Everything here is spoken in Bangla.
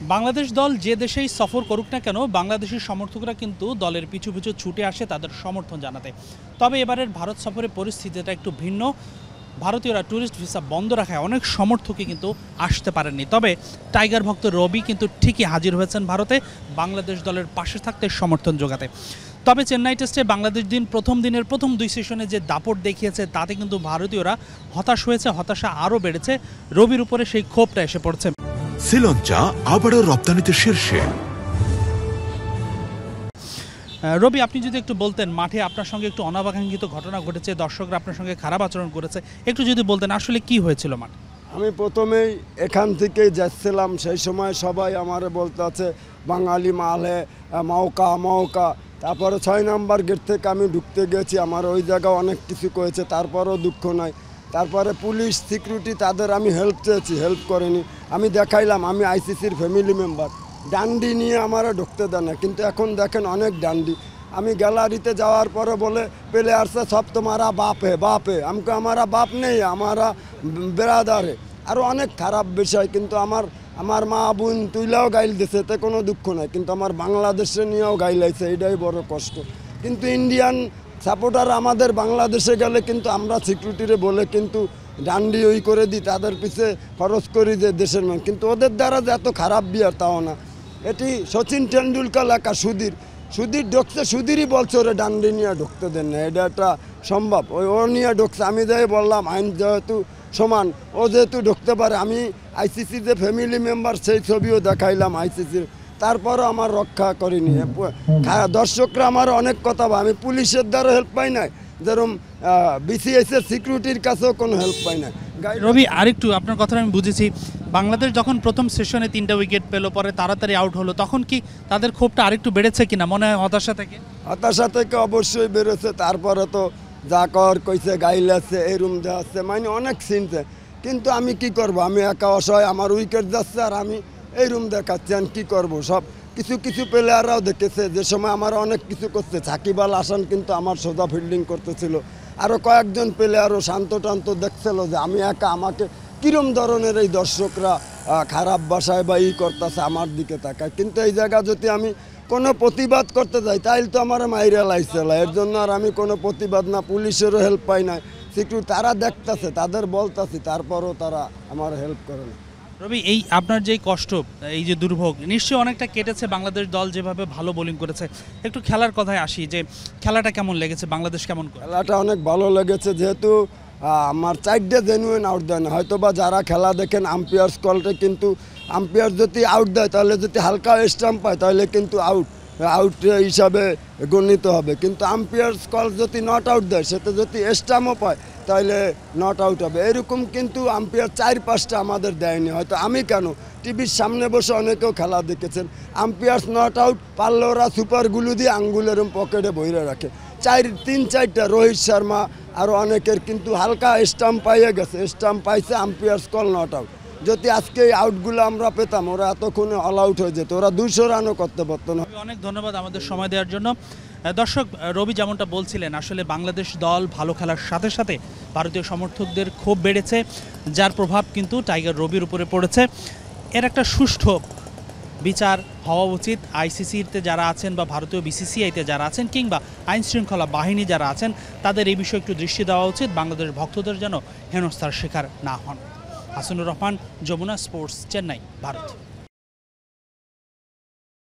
বাংলাদেশ দল যে দেশেই সফর করুক না কেন বাংলাদেশের সমর্থকরা কিন্তু দলের পিছু পিছু ছুটে আসে তাদের সমর্থন জানাতে। তবে এবারের ভারত সফরের পরিস্থিতিটা একটু ভিন্ন। ভারতীয়রা ট্যুরিস্ট ভিসা বন্ধ রাখায় অনেক সমর্থকই কিন্তু আসতে পারেননি। তবে টাইগার ভক্ত রবি কিন্তু ঠিকই হাজির হয়েছেন ভারতে বাংলাদেশ দলের পাশে থাকতে সমর্থন জোগাতে। তবে চেন্নাই টেস্টে বাংলাদেশ প্রথম দিনের প্রথম 2 সেশনে যে দাপট দেখিয়েছে তাতে কিন্তু ভারতীয়রা হতাশ হয়েছে, হতাশা আরও বেড়েছে। রবির উপরে সেই ক্ষোভটা এসে পড়ছে। সিলন চা আবারও রপ্তানিতে শীর্ষে। রবি, আপনি যদি একটু বলতেন, মাঠে আপনার সঙ্গে একটু অনাকাঙ্ক্ষিত ঘটনা ঘটেছে, দর্শকরা আপনার সঙ্গে খারাপ আচরণ করেছে, একটু যদি বলতেন আসলে কি হয়েছিল মাঠে? আমি প্রথমেই এখান থেকেই যাচ্ছিলাম, সেই সময় সবাই আমার বলতে আছে বাঙালি মালে মৌকা মৌকা। তারপরে 6 নম্বর গেট থেকে আমি ঢুকতে গেছি, আমার ওই জায়গায় অনেক কিছু করেছে, তারপরেও দুঃখ নাই। তারপরে পুলিশ সিকিউরিটি তাদের আমি হেল্প চেয়েছি, হেল্প করেনি। আমি দেখাইলাম আমি আইসিসির ফ্যামিলি মেম্বার, ডান্ডি নিয়ে আমারা ঢুকতে দেয় না। কিন্তু এখন দেখেন অনেক ডান্ডি। আমি গ্যালারিতে যাওয়ার পরে বলে প্লেয়ার্সে সব তোমারা বাপ হে বাপ হে। আমাকে আমারা বাপ নেই, আমারা বেরাদার হে। আরও অনেক খারাপ বিষয়। কিন্তু আমার মা বোন তুইলাও গাইল দিছে, এতে কোনো দুঃখ নাই। কিন্তু আমার বাংলাদেশে নিয়েও গাইলাইছে, এটাই বড় কষ্ট। কিন্তু ইন্ডিয়ান সাপোর্টার আমাদের বাংলাদেশে গেলে কিন্তু আমরা সিকিউরিটিরে বলে কিন্তু ডান্ডি ওই করে দিই, তাদের পিছে খরচ করি যে দেশের মানুষ। কিন্তু ওদের দ্বারা যে এত খারাপ বিয়ার তাও না। এটি সচিন টেন্ডুলকার লেখা সুধীর ঢুকছে, সুধীরই বলছে ওরে ডান্ডি নিয়ে ঢুকতে দেন না, এটা একটা সম্ভব। ও নিয়ে ঢুকছে, আমি যাই বললাম আইন যেহেতু সমান, ও যেহেতু ঢুকতে পারে। আমি আইসিসি যে ফ্যামিলি মেম্বার সেই ছবিও দেখাইলাম আইসিসির, তারপরও আমার রক্ষা করিনি। দর্শকরা আমার অনেক কথা আমি পুলিশের দ্বারা হেল্প পাই নাই, যেরকম বিসিএসের সিকিউরিটির কাছেও কোনো হেল্প পাই না। রবি, আরেকটু আপনার কথাটা আমি বুঝেছি, বাংলাদেশ যখন প্রথম সেশনে 3টা উইকেট পেল, পরে তাড়াতাড়ি আউট হলো, তখন কি তাদের ক্ষোভটা আরেকটু বেড়েছে কিনা মনে হয় হতাশা থেকে? হতাশা থেকে অবশ্যই বেরোছে। তারপরে তো যা কর কইছে গাইলাছে, এই রুম দেওয়াচ্ছে, মানে অনেক চিনছে। কিন্তু আমি কি করব, আমি একা অসহায়, আমার উইকেট যাচ্ছে আর আমি এই রুম দেখাচ্ছি, আমি কী করবো। সব কিছু প্লেয়াররাও দেখেছে যে সময় আমার অনেক কিছু করছে। সাকিব আল হাসান কিন্তু আমার সোজা ফিল্ডিং করতেছিল, আরও কয়েকজন প্লেয়ারও শান্ত টান্ত দেখছিল যে আমি একা, আমাকে কীরম ধরনের এই দর্শকরা খারাপ বাসায় বা করতেছে আমার দিকে তাকায়। কিন্তু এই জায়গা যদি আমি কোনো প্রতিবাদ করতে যাই তাইলে তো আমার মাইরা লাইছিল। এর জন্য আর আমি কোনো প্রতিবাদ না, পুলিশেরও হেল্প পাই না, সিকিউরিটি তারা দেখতেছে, তাদের বলতেছি, তারপরও তারা আমার হেল্প করে না। রবি, এই আপনার যেই কষ্ট, এই যে দুর্ভোগ নিশ্চয়ই অনেকটা কেটেছে। বাংলাদেশ দল যেভাবে ভালো বোলিং করেছে, একটু খেলার কথায় আসি, যে খেলাটা কেমন লেগেছে, বাংলাদেশ কেমন করে? খেলাটা অনেক ভালো লেগেছে, যেহেতু আমার 4টে জেনুইন আউট দেয় না। হয়তো বা যারা খেলা দেখেন আম্পায়ার্স কলটা, কিন্তু আম্পায়ার যদি আউট দেয় তাহলে যদি হালকা স্টাম্প পায় তাহলে কিন্তু আউট হিসাবে গণিত হবে। কিন্তু আম্পায়ার্স কল যদি নট আউট দেয়, সেটা যদি স্টাম্পও পায় তাহলে নট আউট হবে। এরকম কিন্তু আম্পায়ার 4-5টা আমাদের দেয়নি। হয়তো আমি কেন, টিভির সামনে বসে অনেকেও খেলা দেখেছেন, আম্পায়ার্স নট আউট পারলে ওরা সুপারগুলো দিয়ে আঙ্গুলের পকেটে বইরে রাখে। 3-4টা রোহিত শর্মা আরও অনেকের কিন্তু হালকা স্টাম্প পাইয়ে গেছে, স্টাম্প পাইছে, আম্পায়ার্স কল নট আউট। যদি আজকে এই আউটগুলো আমরা পেতাম, ওরা এতক্ষণে অল আউট হয়ে যেত, ওরা 200 রানও করতে পারতো না। অনেক ধন্যবাদ আমাদের সময় দেওয়ার জন্য। দর্শক, রবি যেমনটা বলছিলেন, আসলে বাংলাদেশ দল ভালো খেলার সাথে সাথে ভারতীয় সমর্থকদের ক্ষোভ বেড়েছে, যার প্রভাব কিন্তু টাইগার রবির উপরে পড়েছে। এর একটা সুষ্ঠু বিচার হওয়া উচিত। আইসিসিতে যারা আছেন বা ভারতীয় বিসিসিআইতে যারা আছেন কিংবা আইন শৃঙ্খলা বাহিনী যারা আছেন, তাদের এই বিষয়ে একটু দৃষ্টি দেওয়া উচিত, বাংলাদেশ ভক্তদের যেন হেনস্থার শিকার না হন। হাসানুর রহমান, যমুনা স্পোর্টস, চেন্নাই, ভারত।